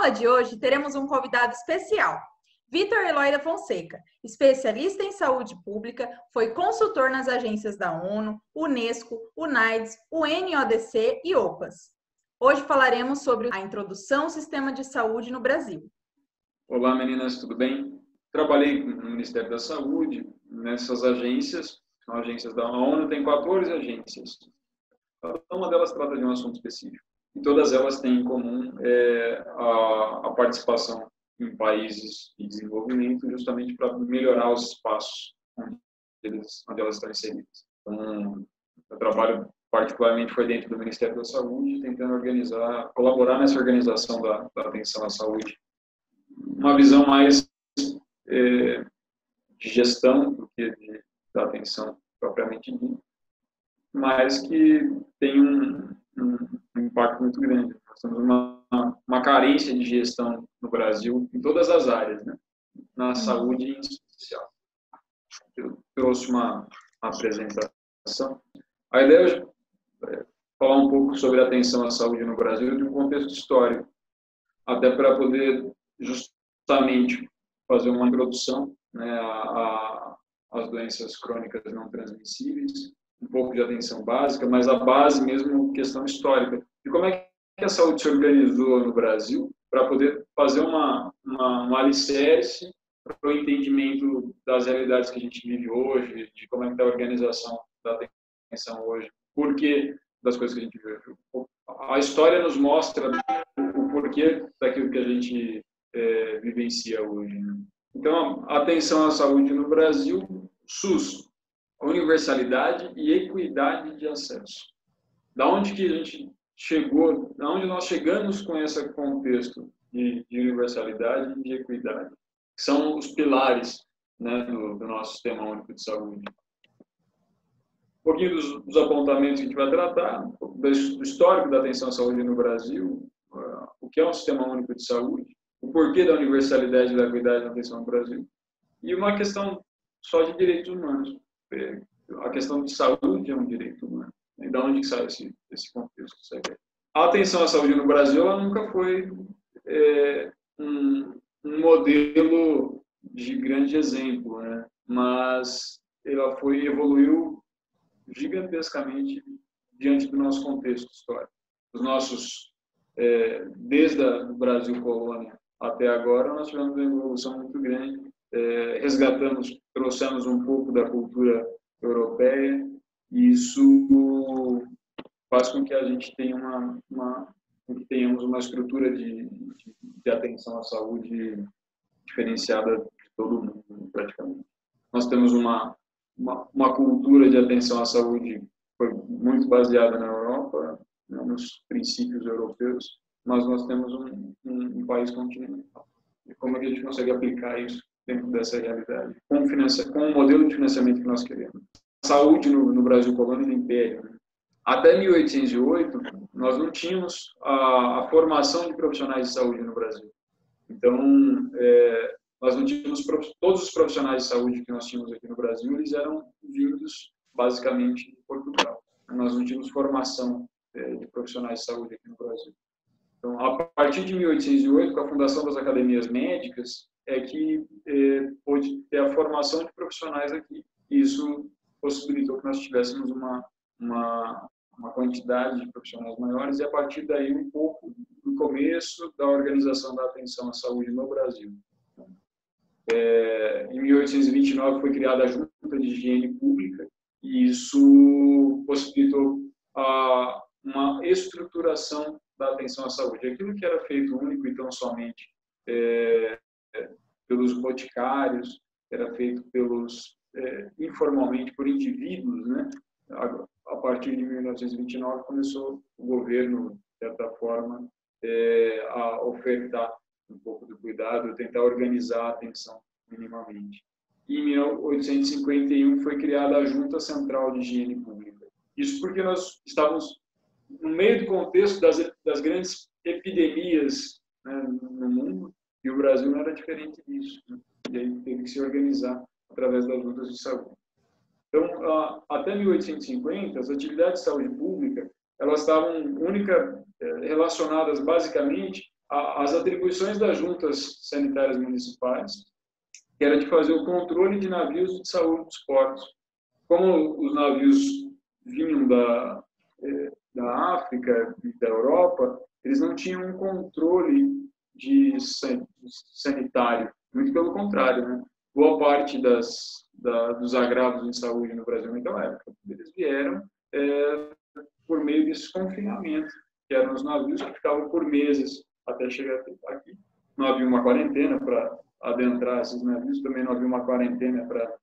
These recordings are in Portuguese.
aula de hoje, teremos um convidado especial. Vitor Eloy da Fonseca, especialista em saúde pública, foi consultor nas agências da ONU, Unesco, UNAIDS, UNODC e OPAS. Hoje falaremos sobre a introdução ao sistema de saúde no Brasil. Olá, meninas, tudo bem? Trabalhei no Ministério da Saúde, nessas agências, são agências da ONU, tem 14 agências. Cada uma delas trata de um assunto específico. E todas elas têm em comum a participação em países de desenvolvimento, justamente para melhorar os espaços onde elas estão inseridas. Então, o trabalho particularmente foi dentro do Ministério da Saúde, tentando colaborar nessa organização da atenção à saúde. Uma visão mais de gestão do que da atenção propriamente dita, mas que tem um impacto muito grande. Nós temos uma carência de gestão no Brasil em todas as áreas, né? Na saúde em especial. Eu trouxe uma apresentação. A ideia é falar um pouco sobre a atenção à saúde no Brasil de um contexto histórico, até para poder justamente fazer uma introdução, né, às doenças crônicas não transmissíveis, um pouco de atenção básica, mas a base mesmo questão histórica. E como é que a saúde se organizou no Brasil para poder fazer um alicerce para o entendimento das realidades que a gente vive hoje, de como é que está a organização da atenção hoje, por que das coisas que a gente vive. A história nos mostra o porquê daquilo que a gente vivencia hoje, né? Então, a atenção à saúde no Brasil, SUS, universalidade e equidade de acesso. Da onde que a gente chegou, da onde nós chegamos com esse contexto de universalidade e de equidade, que são os pilares, né, do nosso Sistema Único de Saúde. Um pouquinho dos apontamentos que a gente vai tratar, do histórico da atenção à saúde no Brasil, o que é um Sistema Único de Saúde, o porquê da universalidade e da equidade na atenção no Brasil, e uma questão só de direitos humanos. A questão de saúde é um direito humano. E de onde que sai esse contexto? A atenção à saúde no Brasil ela nunca foi um modelo de grande exemplo, né? Mas ela evoluiu gigantescamente diante do nosso contexto histórico. Os nossos, desde o Brasil colônia até agora, nós tivemos uma evolução muito grande. Trouxemos um pouco da cultura europeia, e isso faz com que a gente tenha tenhamos uma estrutura de atenção à saúde diferenciada de todo mundo, praticamente. Nós temos uma cultura de atenção à saúde que foi muito baseada na Europa, né, nos princípios europeus, mas nós temos um país continental. E como é que a gente consegue aplicar isso dentro dessa realidade, com o modelo de financiamento que nós queremos? Saúde no Brasil colônia do Império, né? Até 1808, nós não tínhamos a formação de profissionais de saúde no Brasil. Então, nós não tínhamos todos os profissionais de saúde que nós tínhamos aqui no Brasil, eles eram vindos basicamente de Portugal. Nós não tínhamos formação de profissionais de saúde aqui no Brasil. Então, a partir de 1808, com a fundação das academias médicas, é que pôde ter a formação de profissionais aqui. Isso possibilitou que nós tivéssemos uma quantidade de profissionais maiores, e a partir daí um pouco do começo da organização da atenção à saúde no Brasil. Em 1829 foi criada a Junta de Higiene Pública, e isso possibilitou uma estruturação da atenção à saúde. Aquilo que era feito único e tão somente pelos boticários, era feito informalmente por indivíduos, né? A partir de 1929 começou o governo, de certa forma, a ofertar um pouco do cuidado, tentar organizar a atenção minimamente. E em 1851 foi criada a Junta Central de Higiene Pública. Isso porque nós estávamos no meio do contexto das grandes epidemias, né, no mundo, e o Brasil não era diferente disso, né? E aí teve que se organizar através das juntas de saúde. Então, até 1850, as atividades de saúde pública elas estavam relacionadas basicamente as atribuições das juntas sanitárias municipais, que era de fazer o controle de navios de saúde dos portos. Como os navios vinham da África e da Europa, eles não tinham um controle sanitário, muito pelo contrário, né? Boa parte dos agravos em saúde no Brasil naquela época, eles vieram por meio desse confinamento, que eram os navios que ficavam por meses até chegar aqui. Não havia uma quarentena para adentrar esses navios, também não havia uma quarentena para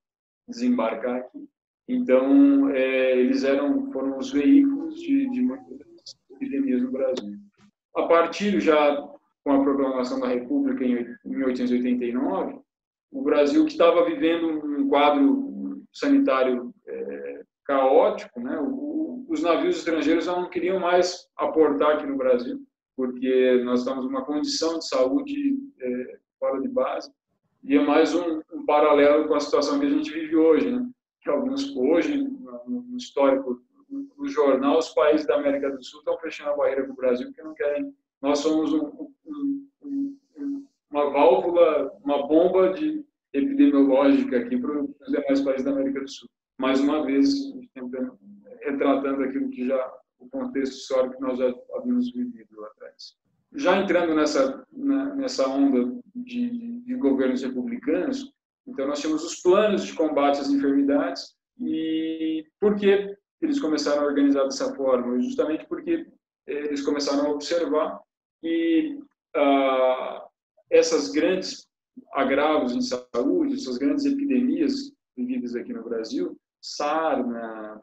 desembarcar aqui. Então, eles foram os veículos de muitas epidemias no Brasil. A partir já com a proclamação da República em 1889, o Brasil, que estava vivendo um quadro sanitário caótico, né? Os navios estrangeiros já não queriam mais aportar aqui no Brasil, porque nós estamos numa condição de saúde fora de base, e é mais um paralelo com a situação que a gente vive hoje, né? Que hoje, no histórico, no jornal, os países da América do Sul estão fechando a barreira com o Brasil porque não querem. Nós somos uma válvula, uma bomba epidemiológica aqui para os demais países da América do Sul. Mais uma vez, retratando aquilo que o contexto histórico que nós já havíamos vivido lá atrás. Já entrando nessa onda de governos republicanos, então nós tínhamos os planos de combate às enfermidades. E por que eles começaram a organizar dessa forma? Justamente porque eles começaram a observar que essas grandes agravos em saúde, essas grandes epidemias vividas aqui no Brasil, sarna,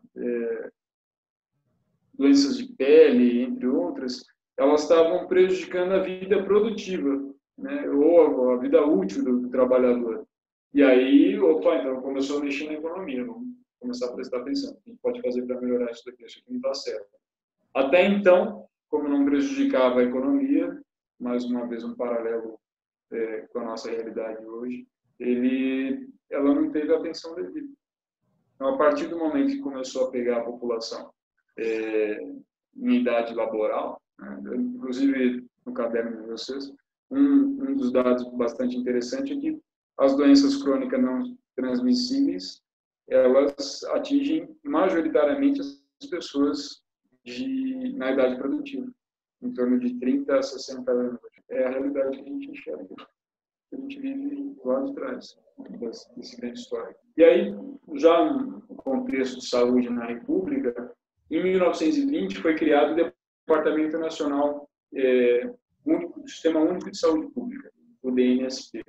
doenças de pele, entre outras, elas estavam prejudicando a vida produtiva, né, ou a vida útil do trabalhador. E aí, então começou a mexer na economia, vamos começar a prestar atenção. O que a gente pode fazer para melhorar isso aqui não está certo. Até então, como não prejudicava a economia, mais uma vez um paralelo com a nossa realidade hoje, ela não teve atenção devida. Então, a partir do momento que começou a pegar a população em idade laboral, né, inclusive no caderno de vocês, um dos dados bastante interessante é que as doenças crônicas não transmissíveis, elas atingem majoritariamente as pessoas na idade produtiva, em torno de 30 a 60 anos. É a realidade que a gente enxerga, que a gente vive lá de trás, desse grande histórico. E aí, já no contexto de saúde na República, em 1920 foi criado o Departamento Nacional Sistema Único de Saúde Pública, o DNSP.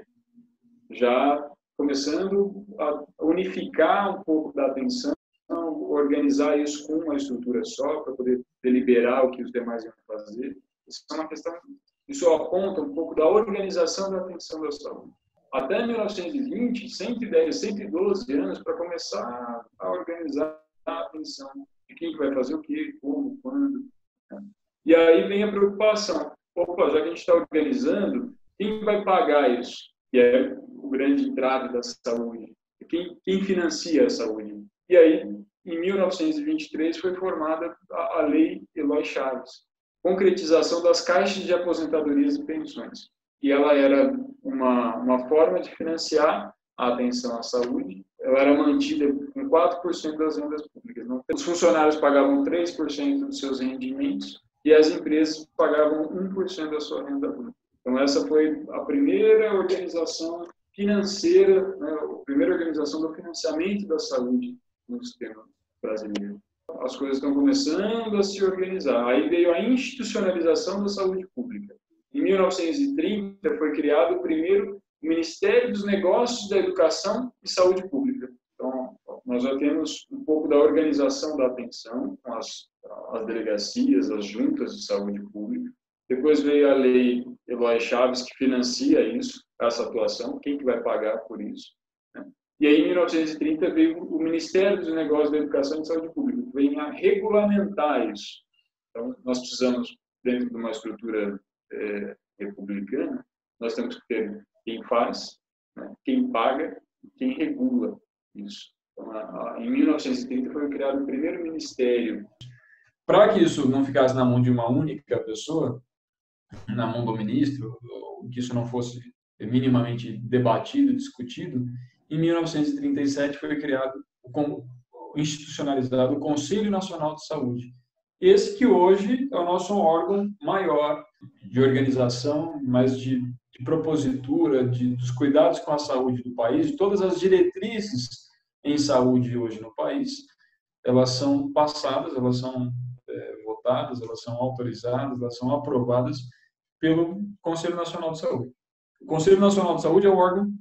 Já começando a unificar um pouco da atenção, organizar isso com uma estrutura só, para poder deliberar o que os demais iam fazer. Isso aponta um pouco da organização da atenção da saúde. Até 1920, 110, 112 anos para começar a organizar a atenção de quem vai fazer o quê, como, quando. Né? E aí vem a preocupação. Já que a gente está organizando, quem vai pagar isso? Que é o grande entrave da saúde. Quem financia a saúde? E aí, em 1923, foi formada a Lei Eloy Chaves, concretização das caixas de aposentadorias e pensões. E ela era uma forma de financiar a atenção à saúde. Ela era mantida com 4% das rendas públicas. Os funcionários pagavam 3% dos seus rendimentos e as empresas pagavam 1% da sua renda bruta. Então, essa foi a primeira organização financeira, né, a primeira organização do financiamento da saúde no sistema brasileiro. As coisas estão começando a se organizar. Aí veio a institucionalização da saúde pública. Em 1930, foi criado o primeiro Ministério dos Negócios da Educação e Saúde Pública. Então, nós já temos um pouco da organização da atenção, com as delegacias, as juntas de saúde pública. Depois veio a Lei Eloy Chaves, que financia isso, essa atuação, quem que vai pagar por isso. Né? E aí, em 1930, veio o Ministério dos Negócios da Educação e Saúde Pública, que vem a regulamentar isso. Então, nós precisamos, dentro de uma estrutura republicana, nós temos que ter quem faz, né, quem paga e quem regula isso. Então, em 1930 foi criado o primeiro ministério. Para que isso não ficasse na mão de uma única pessoa, na mão do ministro, que isso não fosse minimamente debatido, discutido, em 1937 foi criado, institucionalizado o Conselho Nacional de Saúde. Esse que hoje é o nosso órgão maior de organização, mas de propositura, dos cuidados com a saúde do país, de todas as diretrizes em saúde hoje no país, elas são passadas, elas são votadas, elas são autorizadas, elas são aprovadas pelo Conselho Nacional de Saúde. O Conselho Nacional de Saúde é o órgão,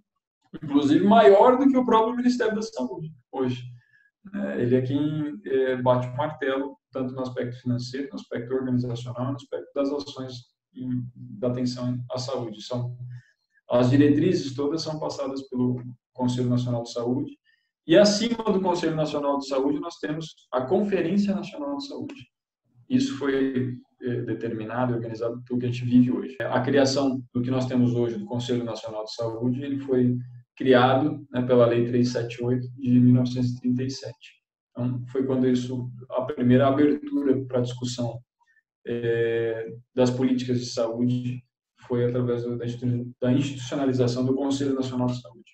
inclusive, maior do que o próprio Ministério da Saúde hoje. Ele é quem bate o martelo, tanto no aspecto financeiro, no aspecto organizacional, no aspecto das ações da atenção à saúde. As diretrizes todas são passadas pelo Conselho Nacional de Saúde. E acima do Conselho Nacional de Saúde, nós temos a Conferência Nacional de Saúde. Isso foi determinado e organizado pelo que a gente vive hoje. A criação do que nós temos hoje do Conselho Nacional de Saúde, ele foi criado, né, pela Lei 378 de 1937. Então, foi quando a primeira abertura para a discussão das políticas de saúde foi através da institucionalização do Conselho Nacional de Saúde.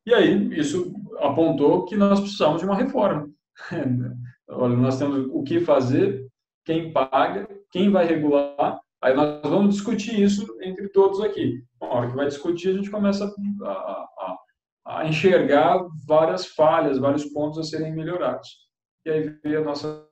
E aí, isso apontou que nós precisamos de uma reforma. Olha, nós temos o que fazer, quem paga, quem vai regular, aí nós vamos discutir isso entre todos aqui. Na hora que vai discutir, a gente começa a enxergar várias falhas, vários pontos a serem melhorados. E aí veio a nossa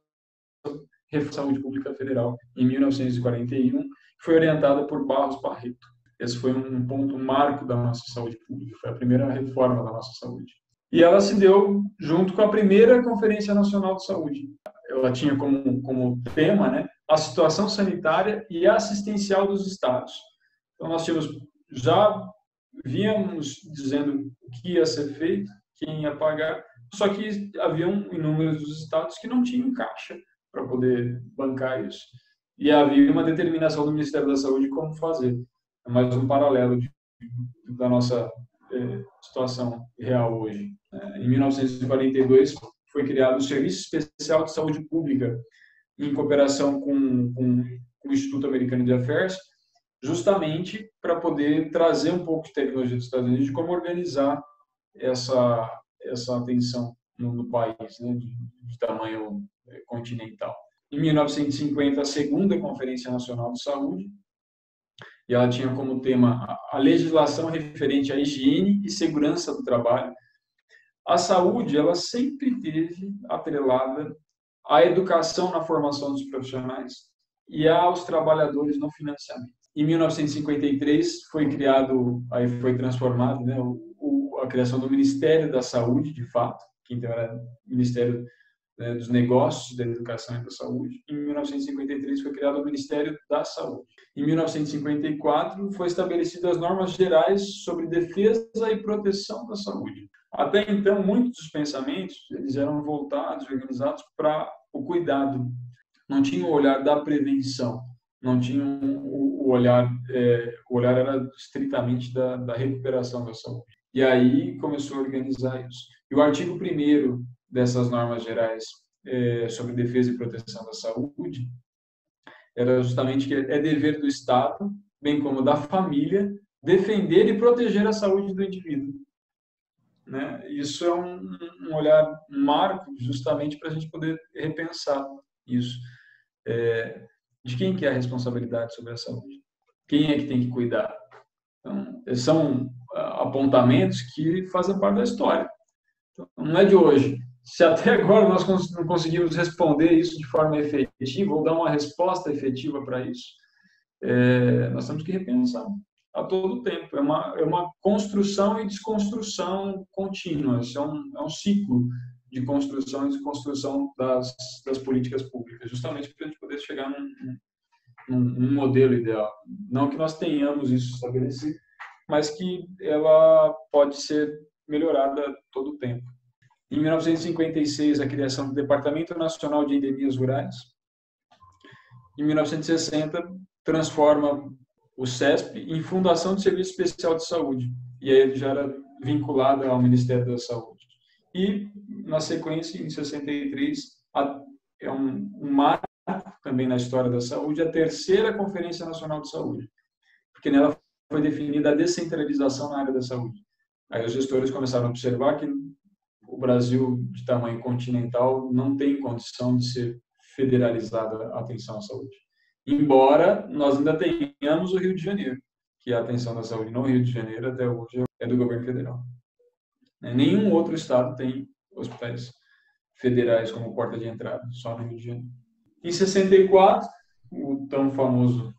Reforma da Saúde Pública Federal, em 1941, que foi orientada por Barros Barreto. Esse foi um ponto, um marco da nossa saúde pública, foi a primeira reforma da nossa saúde. E ela se deu junto com a primeira Conferência Nacional de Saúde. Ela tinha como tema, né, a situação sanitária e assistencial dos estados. Então, nós já víamos dizendo o que ia ser feito, quem ia pagar, só que haviam inúmeros dos estados que não tinham caixa para poder bancar isso. E havia uma determinação do Ministério da Saúde como fazer. É mais um paralelo da nossa situação real hoje. Em 1942, foi criado o Serviço Especial de Saúde Pública, em cooperação com o Instituto Americano de Affairs, justamente para poder trazer um pouco de tecnologia dos Estados Unidos de como organizar essa atenção no país, né, de tamanho continental. Em 1950, a segunda Conferência Nacional de Saúde, e ela tinha como tema a legislação referente à higiene e segurança do trabalho. A saúde, ela sempre teve atrelada à educação na formação dos profissionais e aos trabalhadores no financiamento. Em 1953 foi criado, aí foi transformado, né, a criação do Ministério da Saúde, de fato, que então era o Ministério dos Negócios, da Educação e da Saúde. Em 1953 foi criado o Ministério da Saúde. Em 1954 foi estabelecidas as normas gerais sobre defesa e proteção da saúde. Até então, muitos dos pensamentos eles eram voltados, organizados para o cuidado. Não tinha o olhar da prevenção, não tinha o olhar era estritamente da recuperação da saúde. E aí começou a organizar isso. E o artigo 1º dessas normas gerais sobre defesa e proteção da saúde era justamente que é dever do Estado, bem como da família, defender e proteger a saúde do indivíduo. Né? Isso é um olhar, um marco, justamente para a gente poder repensar isso. De quem que é a responsabilidade sobre a saúde? Quem é que tem que cuidar? Então, são apontamentos que fazem parte da história. Então, não é de hoje. Se até agora nós não conseguimos responder isso de forma efetiva, ou dar uma resposta efetiva para isso, nós temos que repensar a todo tempo. É uma construção e desconstrução contínua. Isso é um ciclo de construção e desconstrução das políticas públicas, justamente para a gente poder chegar num modelo ideal. Não que nós tenhamos isso estabelecido, mas que ela pode ser melhorada a todo tempo. Em 1956, a criação do Departamento Nacional de Endemias Rurais. Em 1960, transforma o CESP em Fundação de Serviço Especial de Saúde. E aí ele já era vinculado ao Ministério da Saúde. E, na sequência, em 63, é um marco também na história da saúde, a terceira Conferência Nacional de Saúde, porque nela foi definida a descentralização na área da saúde. Aí os gestores começaram a observar que o Brasil, de tamanho continental, não tem condição de ser federalizada a atenção à saúde. Embora nós ainda tenhamos o Rio de Janeiro, que a atenção da saúde no Rio de Janeiro até hoje é do governo federal. Nenhum outro estado tem hospitais federais como porta de entrada, só no Rio de Janeiro. Em 64, o tão famoso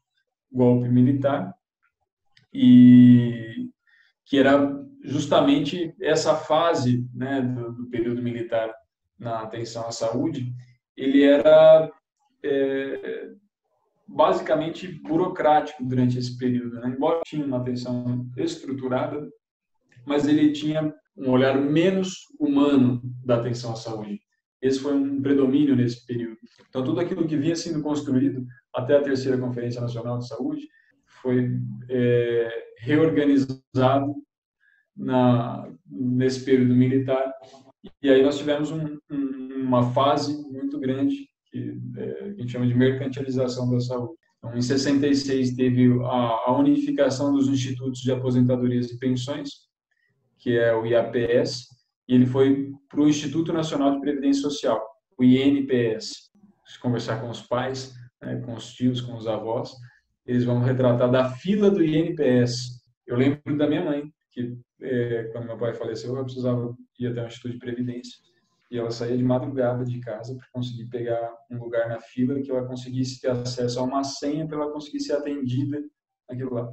golpe militar, e que era justamente essa fase, né, do período militar na atenção à saúde, ele era basicamente burocrático durante esse período, né? Embora tinha uma atenção estruturada, mas ele tinha um olhar menos humano da atenção à saúde. Esse foi um predomínio nesse período. Então, tudo aquilo que vinha sendo construído até a terceira Conferência Nacional de Saúde foi reorganizado nesse período militar. E aí nós tivemos uma fase muito grande que a gente chama de mercantilização da saúde. Então, em 66 teve a unificação dos institutos de aposentadorias e pensões, que é o IAPS, e ele foi para o Instituto Nacional de Previdência Social, o INPS. Se conversar com os pais, né, com os tios, com os avós, eles vão retratar da fila do INPS. Eu lembro da minha mãe, que quando meu pai faleceu, eu precisava ir até o Instituto de Previdência, e ela saía de madrugada de casa para conseguir pegar um lugar na fila que ela conseguisse ter acesso a uma senha para ela conseguir ser atendida naquilo lá.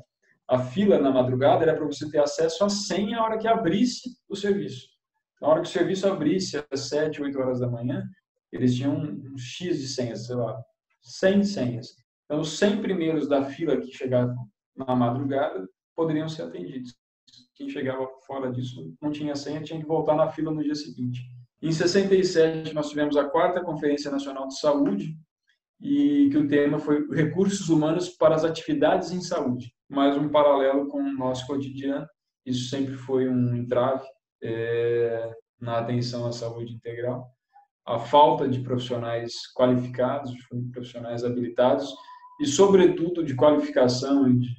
A fila na madrugada era para você ter acesso à senha a hora que abrisse o serviço. Na hora que o serviço abrisse às 7, 8 horas da manhã, eles tinham um X de senhas, sei lá, 100 senhas. Então, os 100 primeiros da fila que chegavam na madrugada poderiam ser atendidos. Quem chegava fora disso não tinha senha, tinha que voltar na fila no dia seguinte. Em 67, nós tivemos a 4ª Conferência Nacional de Saúde, e que o tema foi recursos humanos para as atividades em saúde. Mais um paralelo com o nosso cotidiano. Isso sempre foi um entrave na atenção à saúde integral. A falta de profissionais qualificados, de profissionais habilitados e, sobretudo, de qualificação e de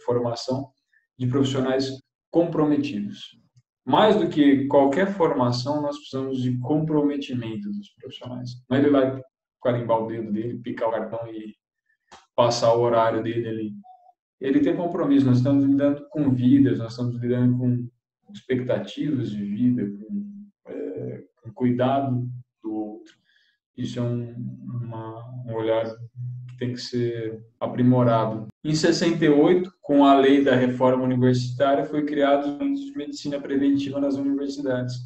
formação de profissionais comprometidos. Mais do que qualquer formação, nós precisamos de comprometimento dos profissionais. Não é ele vai carimbar o dedo dele, picar o cartão e passar o horário dele ali. Ele tem compromisso. Nós estamos lidando com vidas, nós estamos lidando com expectativas de vida, com cuidado do outro. Isso é um olhar que tem que ser aprimorado. Em 68, com a lei da reforma universitária, foi criado o Centro de Medicina Preventiva nas universidades.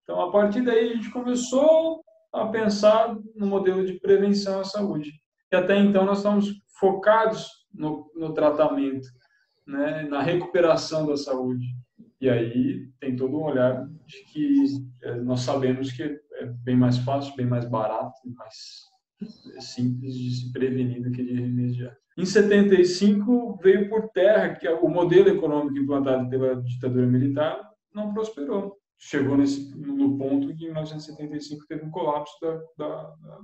Então, a partir daí, a gente começou a pensar no modelo de prevenção à saúde. E até então, nós estamos focados no tratamento, né, na recuperação da saúde. E aí tem todo um olhar de que nós sabemos que é bem mais fácil, bem mais barato, mais simples de se prevenir do que de remediar. Em 75 veio por terra que o modelo econômico implantado pela ditadura militar não prosperou. Chegou no ponto que em 1975 teve um colapso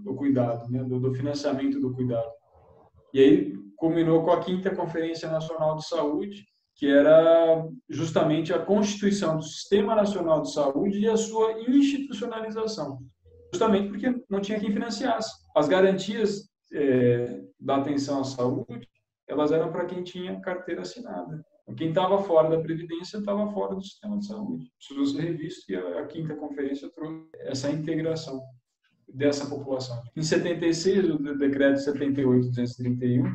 do cuidado, né, do financiamento do cuidado. E aí culminou com a 5ª Conferência Nacional de Saúde, que era justamente a constituição do Sistema Nacional de Saúde e a sua institucionalização. Justamente porque não tinha quem financiasse. As garantias da atenção à saúde, elas eram para quem tinha carteira assinada. Quem estava fora da Previdência estava fora do sistema de saúde. Precisou ser revisto e a 5ª Conferência trouxe essa integração dessa população. Em 76, o decreto 78.231,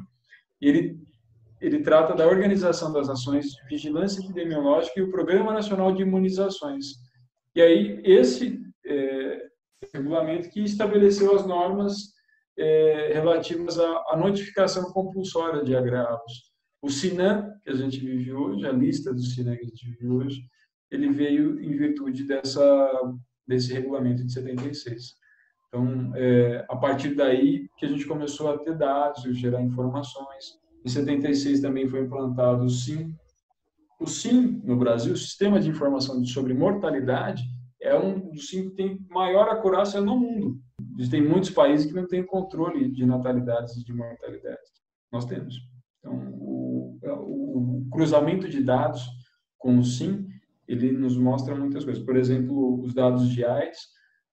ele trata da organização das ações de vigilância epidemiológica e o Programa Nacional de Imunizações. E aí, esse regulamento que estabeleceu as normas relativas à notificação compulsória de agravos. O SINAM, que a gente vive hoje, a lista do SINAM que a gente vive hoje, ele veio em virtude desse regulamento de 76. Então, a partir daí que a gente começou a ter dados, gerar informações. Em 76 também foi implantado o SIM. O SIM, no Brasil, o Sistema de Informação sobre Mortalidade, é um dos SIM que tem maior acurácia no mundo. Existem muitos países que não têm controle de natalidades e de mortalidade. Nós temos. Então, o cruzamento de dados com o SIM, ele nos mostra muitas coisas. Por exemplo, os dados de AIDS.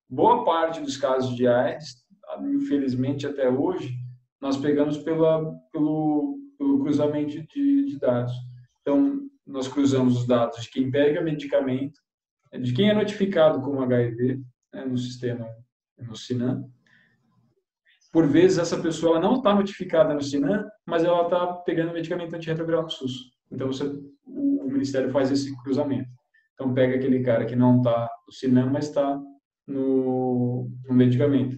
Boa parte dos casos de AIDS, infelizmente até hoje, nós pegamos pelo cruzamento de dados. Então, nós cruzamos os dados de quem pega medicamento, de quem é notificado com HIV, né, no sistema, no SINAM. Por vezes, essa pessoa não está notificada no SINAM, mas ela está pegando medicamento antirretroviral no SUS. Então, o Ministério faz esse cruzamento. Então, pega aquele cara que não está no SINAM, mas está no medicamento.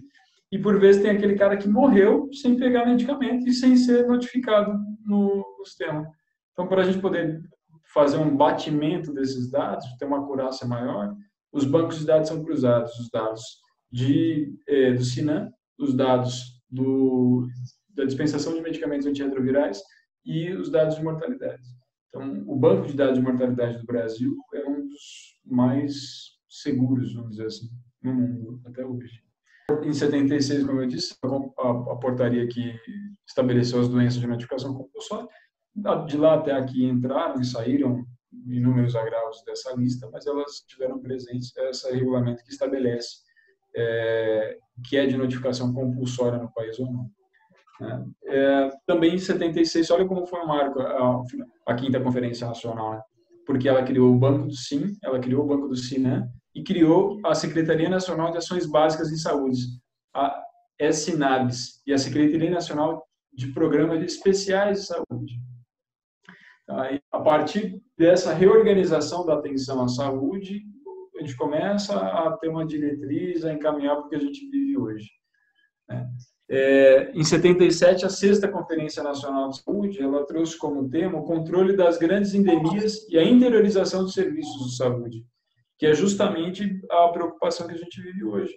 E, por vezes, tem aquele cara que morreu sem pegar medicamento e sem ser notificado no sistema. Então, para a gente poder fazer um batimento desses dados, ter uma acurácia maior, os bancos de dados são cruzados, os dados do SINAM, os dados da dispensação de medicamentos antirretrovirais e os dados de mortalidade. Então, o banco de dados de mortalidade do Brasil é um dos mais seguros, vamos dizer assim, no mundo até hoje. Em 76, como eu disse, a portaria que estabeleceu as doenças de notificação compulsória, de lá até aqui entraram e saíram inúmeros agravos dessa lista, mas elas tiveram presente esse regulamento que estabelece que é de notificação compulsória no país ou não. Também em 76, olha como foi um marco a quinta Conferência Nacional, né? Porque ela criou o Banco do SIM, ela criou o Banco do SINAM e criou a Secretaria Nacional de Ações Básicas em Saúde, a SNABS, e a Secretaria Nacional de Programas Especiais de Saúde. A partir dessa reorganização da atenção à saúde, a gente começa a ter uma diretriz, a encaminhar para o que a gente vive hoje. Em 77, a sexta Conferência Nacional de Saúde, ela trouxe como tema o controle das grandes endemias e a interiorização dos serviços de saúde, que é justamente a preocupação que a gente vive hoje,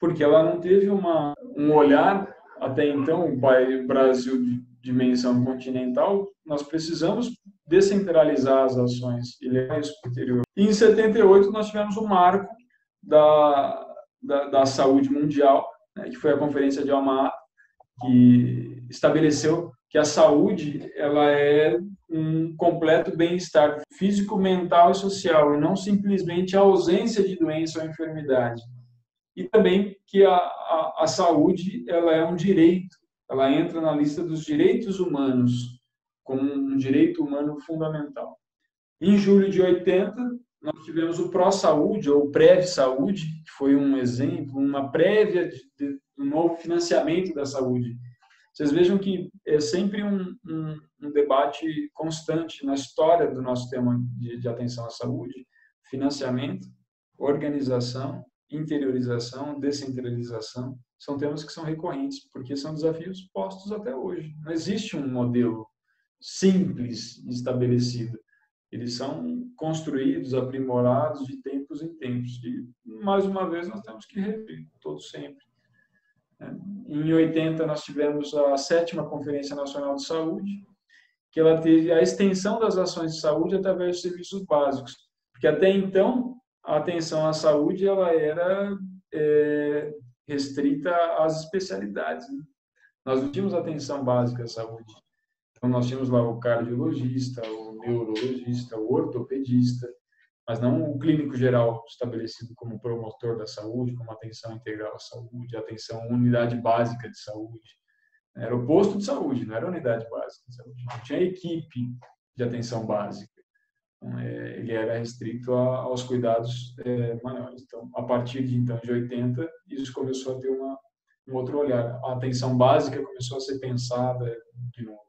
porque ela não teve um olhar, até então, o Brasil de dimensão continental, nós precisamos descentralizar as ações e levar isso para o interior. E em 78, nós tivemos um marco da saúde mundial, né, que foi a Conferência de Alma-Ata, que estabeleceu que a saúde ela é um completo bem-estar físico, mental e social, e não simplesmente a ausência de doença ou enfermidade. E também que a saúde ela é um direito, ela entra na lista dos direitos humanos, como um direito humano fundamental. Em julho de 80, nós tivemos o Pró-Saúde, ou Prev-Saúde, que foi um exemplo, uma prévia de um novo financiamento da saúde. Vocês vejam que é sempre um debate constante na história do nosso tema de atenção à saúde: financiamento, organização, interiorização, descentralização. São temas que são recorrentes, porque são desafios postos até hoje. Não existe um modelo simples estabelecido. Eles são construídos, aprimorados de tempos em tempos. E, mais uma vez, nós temos que rever, todo sempre. Em 80, nós tivemos a 7ª Conferência Nacional de Saúde, que ela teve a extensão das ações de saúde através de serviços básicos. Porque até então, a atenção à saúde ela era restrita às especialidades, né? Nós não tínhamos atenção básica à saúde. Então, nós tínhamos lá o cardiologista, o neurologista, o ortopedista, mas não o clínico geral estabelecido como promotor da saúde, como atenção integral à saúde, atenção unidade básica de saúde. Era o posto de saúde, não era a unidade básica de saúde. Não tinha equipe de atenção básica. Então, ele era restrito aos cuidados maiores. Então, a partir de 80, isso começou a ter um outro olhar. A atenção básica começou a ser pensada de novo.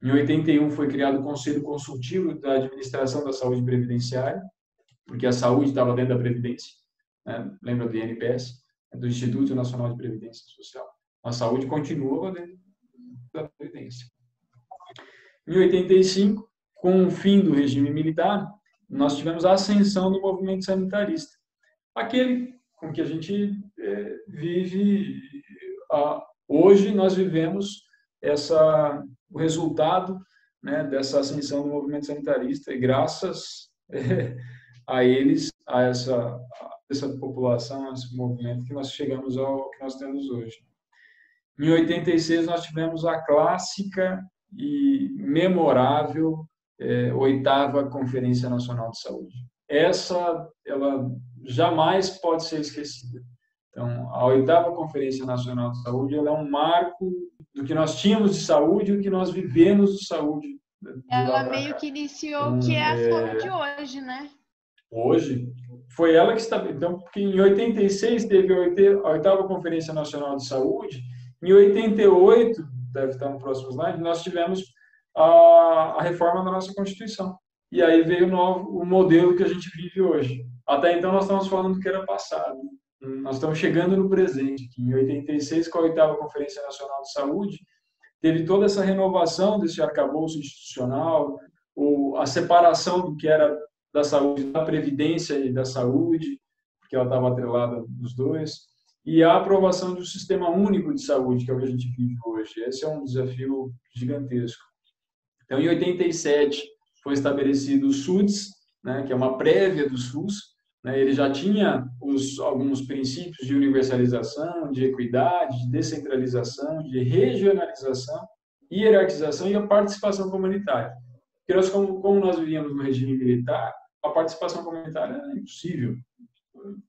Em 81 foi criado o Conselho Consultivo da Administração da Saúde Previdenciária, porque a saúde estava dentro da Previdência, né? Lembra do INPS, do Instituto Nacional de Previdência Social. A saúde continua dentro da Previdência. Em 85, com o fim do regime militar, nós tivemos a ascensão do movimento sanitarista. Aquele com que a gente vive hoje, nós vivemos o resultado, né, dessa ascensão do movimento sanitarista, e graças a eles, a essa população, esse movimento, que nós chegamos ao que nós temos hoje. Em 86, nós tivemos a clássica e memorável 8ª Conferência Nacional de Saúde. Essa, ela jamais pode ser esquecida. Então, a 8ª Conferência Nacional de Saúde, ela é um marco do que nós tínhamos de saúde e o que nós vivemos de saúde. Ela meio que iniciou o que é a saúde hoje, né? Hoje, foi ela que está... Então, porque em 86 teve a 8ª Conferência Nacional de Saúde, em 88, deve estar no próximo slide, nós tivemos a reforma da nossa Constituição. E aí veio o modelo que a gente vive hoje. Até então, nós estamos falando do que era passado. Nós estamos chegando no presente. Em 86, com a 8ª Conferência Nacional de Saúde, teve toda essa renovação desse arcabouço institucional, a separação do que era da saúde, da previdência e da saúde, porque ela estava atrelada dos dois, e a aprovação de um sistema único de saúde, que é o que a gente vive hoje. Esse é um desafio gigantesco. Então, em 87, foi estabelecido o SUDS, né, que é uma prévia do SUS. Né, ele já tinha alguns princípios de universalização, de equidade, de descentralização, de regionalização, hierarquização e a participação comunitária. Porque nós, como nós vivíamos no regime militar, a participação comunitária era impossível.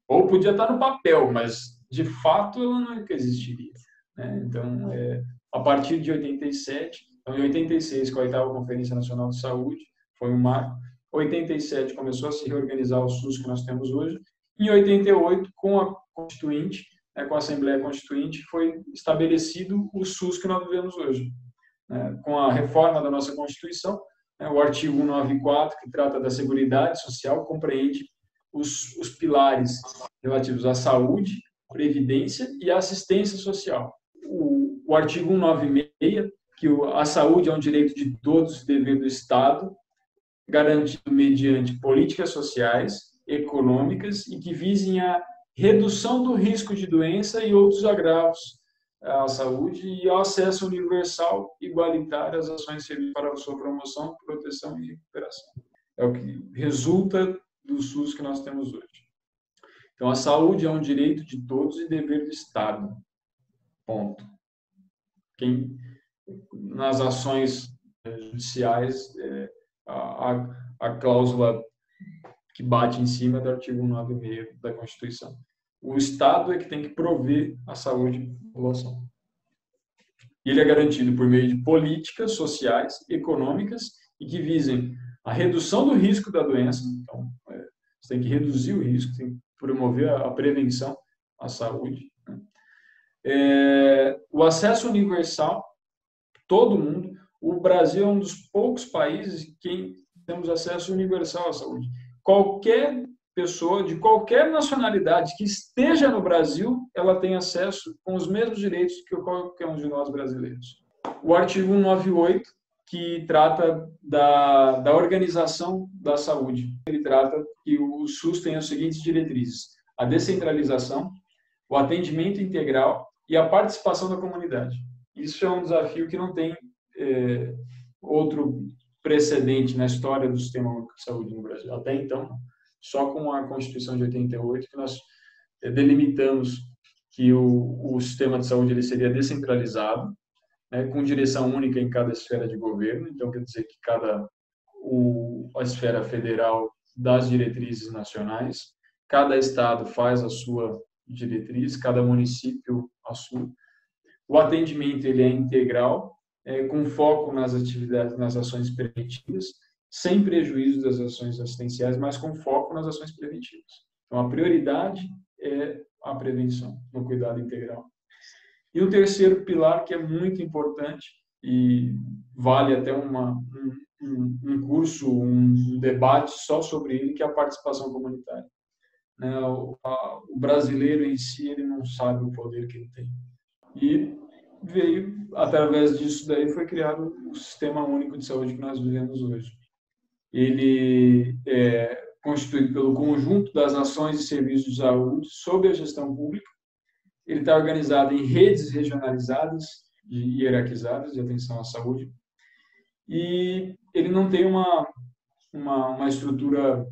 Ou podia estar no papel, mas, de fato, ela nunca existiria. Né? Então, a partir de 87, então, em 86, com a 8ª Conferência Nacional de Saúde, foi um marco. Em 87, começou a se reorganizar o SUS que nós temos hoje. Em 88, com a Constituinte, com a Assembleia Constituinte, foi estabelecido o SUS que nós vivemos hoje. Com a reforma da nossa Constituição, o artigo 194, que trata da Seguridade Social, compreende os pilares relativos à saúde, previdência e assistência social. O artigo 196, que a saúde é um direito de todos e dever do Estado, garantido mediante políticas sociais, econômicas e que visem a redução do risco de doença e outros agravos à saúde e ao acesso universal igualitário às ações serviços para a sua promoção, proteção e recuperação. É o que resulta do SUS que nós temos hoje. Então, a saúde é um direito de todos e dever do Estado. Ponto. Nas ações judiciais, a cláusula que bate em cima do artigo 196 da Constituição. O Estado é que tem que prover a saúde da população. Ele é garantido por meio de políticas sociais, econômicas e que visem a redução do risco da doença. Então, você tem que reduzir o risco, tem que promover a prevenção à saúde. O acesso universal, todo mundo. O Brasil é um dos poucos países em que temos acesso universal à saúde. Qualquer pessoa de qualquer nacionalidade que esteja no Brasil, ela tem acesso com os mesmos direitos que qualquer um de nós brasileiros. O artigo 198, que trata da organização da saúde. Ele trata que o SUS tem as seguintes diretrizes: a descentralização, o atendimento integral e a participação da comunidade. Isso é um desafio que não tem outro precedente na história do sistema único de saúde no Brasil. Até então, só com a Constituição de 88 que nós delimitamos que o sistema de saúde ele seria descentralizado, né, com direção única em cada esfera de governo. Então, quer dizer que a esfera federal dá as diretrizes nacionais, cada estado faz a sua diretriz, cada município a sua. O atendimento ele é integral, com foco nas atividades, nas ações preventivas, sem prejuízo das ações assistenciais, mas com foco nas ações preventivas. Então, a prioridade é a prevenção, no cuidado integral. E o terceiro pilar, que é muito importante, e vale até um curso, um debate só sobre ele, que é a participação comunitária. O brasileiro em si, ele não sabe o poder que ele tem. E veio, através disso daí, foi criado o Sistema Único de Saúde que nós vivemos hoje. Ele é constituído pelo conjunto das ações e serviços de saúde sob a gestão pública. Ele está organizado em redes regionalizadas e hierarquizadas de atenção à saúde. E ele não tem uma estrutura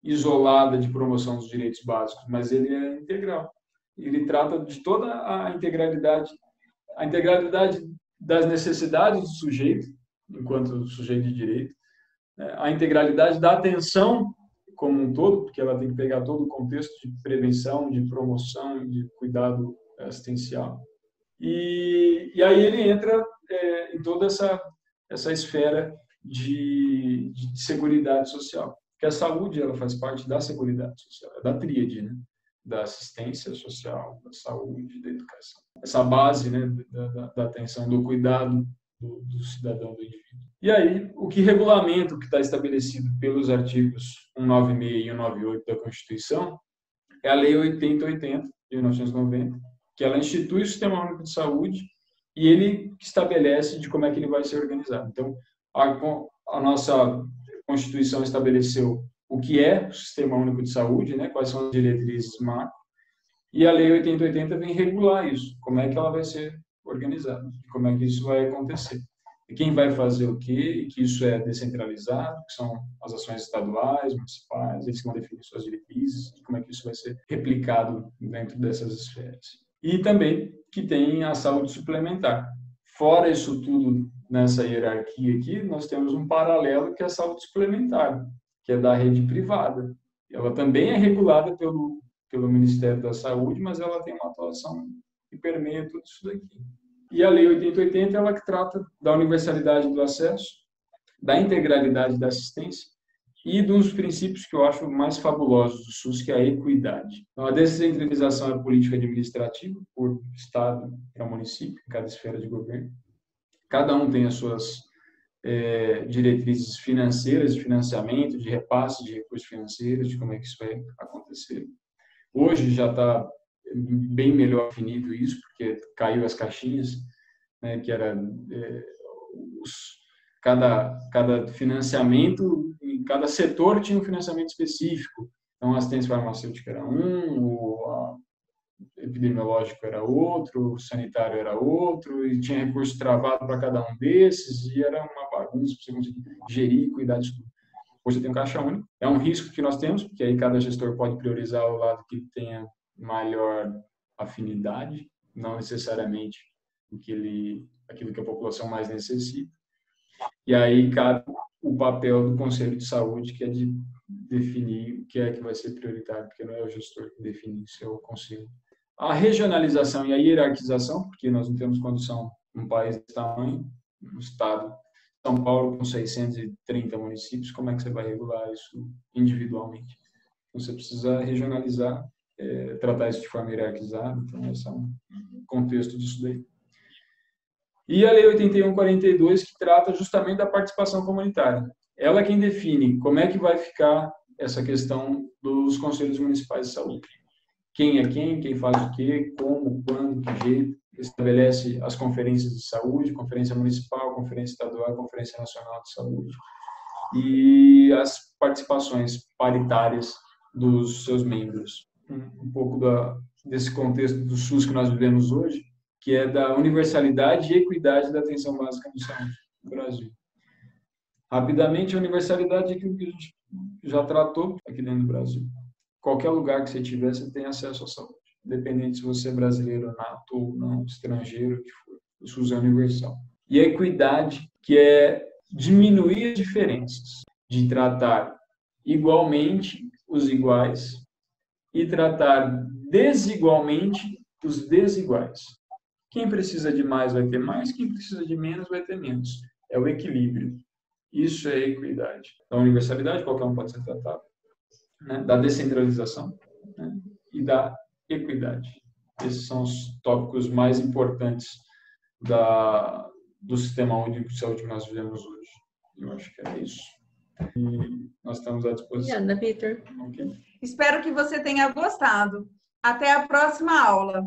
isolada de promoção dos direitos básicos, mas ele é integral. Ele trata de toda a integralidade das necessidades do sujeito, enquanto sujeito de direito, a integralidade da atenção como um todo, porque ela tem que pegar todo o contexto de prevenção, de promoção, de cuidado assistencial. E aí ele entra em toda essa esfera de seguridade social. Porque a saúde, ela faz parte da seguridade social, da tríade, né? Da assistência social, da saúde, da educação. Essa base, né, da atenção, do cuidado do cidadão, do indivíduo. E aí, o que regulamenta, o que está estabelecido pelos artigos 196 e 198 da Constituição, é a Lei 8080, de 1990, que ela institui o Sistema Único de Saúde e ele estabelece de como é que ele vai ser organizado. Então, a nossa Constituição estabeleceu o que é o Sistema Único de Saúde, né, quais são as diretrizes macro, e a Lei 8080 vem regular isso, como é que ela vai ser organizada, como é que isso vai acontecer. E quem vai fazer o quê, e que isso é descentralizado, que são as ações estaduais, municipais, eles vão definir suas diretrizes, e como é que isso vai ser replicado dentro dessas esferas. E também que tem a saúde suplementar. Fora isso tudo, nessa hierarquia aqui, nós temos um paralelo que é a saúde suplementar, que é da rede privada. Ela também é regulada pelo Ministério da Saúde, mas ela tem uma atuação que permeia tudo isso daqui. E a Lei 8080, ela que trata da universalidade do acesso, da integralidade da assistência e dos princípios que eu acho mais fabulosos do SUS, que é a equidade. Então, a descentralização é política administrativa, por Estado para município, em cada esfera de governo. Cada um tem as suas diretrizes financeiras, de financiamento, de repasse de recursos financeiros, de como é que isso vai acontecer. Hoje já está bem melhor definido isso, porque caiu as caixinhas, né, que era cada financiamento, em cada setor tinha um financiamento específico. Então, a assistência farmacêutica era o epidemiológico era outro, o sanitário era outro, e tinha recurso travado para cada um desses, e era uma bagunça para você conseguir gerir e cuidar disso tudo. Hoje tem um caixa único, é um risco que nós temos, porque aí cada gestor pode priorizar o lado que tenha maior afinidade, não necessariamente aquilo que a população mais necessita. E aí cabe o papel do Conselho de Saúde, que é de definir o que é que vai ser prioritário, porque não é o gestor que define, isso é o Conselho. A regionalização e a hierarquização, porque nós não temos condição, um país desse tamanho, um estado, São Paulo com 630 municípios, como é que você vai regular isso individualmente? Então, você precisa regionalizar, tratar isso de forma hierarquizada, então esse é um contexto disso daí. E a Lei 8142, que trata justamente da participação comunitária. Ela é quem define como é que vai ficar essa questão dos conselhos municipais de saúde. Quem é quem faz o quê, como, quando, que jeito, estabelece as conferências de saúde, conferência municipal, conferência estadual, conferência nacional de saúde, e as participações paritárias dos seus membros. Um pouco desse contexto do SUS que nós vivemos hoje, que é da universalidade e equidade da atenção básica de saúde no Brasil. Rapidamente, a universalidade é aquilo que a gente já tratou aqui dentro do Brasil. Qualquer lugar que você tiver, você tem acesso à saúde. Independente se você é brasileiro, nato ou não, estrangeiro, o que for. O SUS é universal. E a equidade, que é diminuir as diferenças, de tratar igualmente os iguais e tratar desigualmente os desiguais. Quem precisa de mais vai ter mais, quem precisa de menos vai ter menos. É o equilíbrio. Isso é equidade. Da universalidade, qualquer um pode ser tratado, né? Da descentralização, né? E da equidade. Esses são os tópicos mais importantes do Sistema Único de Saúde que nós vivemos hoje. Eu acho que é isso. E nós estamos à disposição. Obrigada, Vitor. Okay. Espero que você tenha gostado. Até a próxima aula.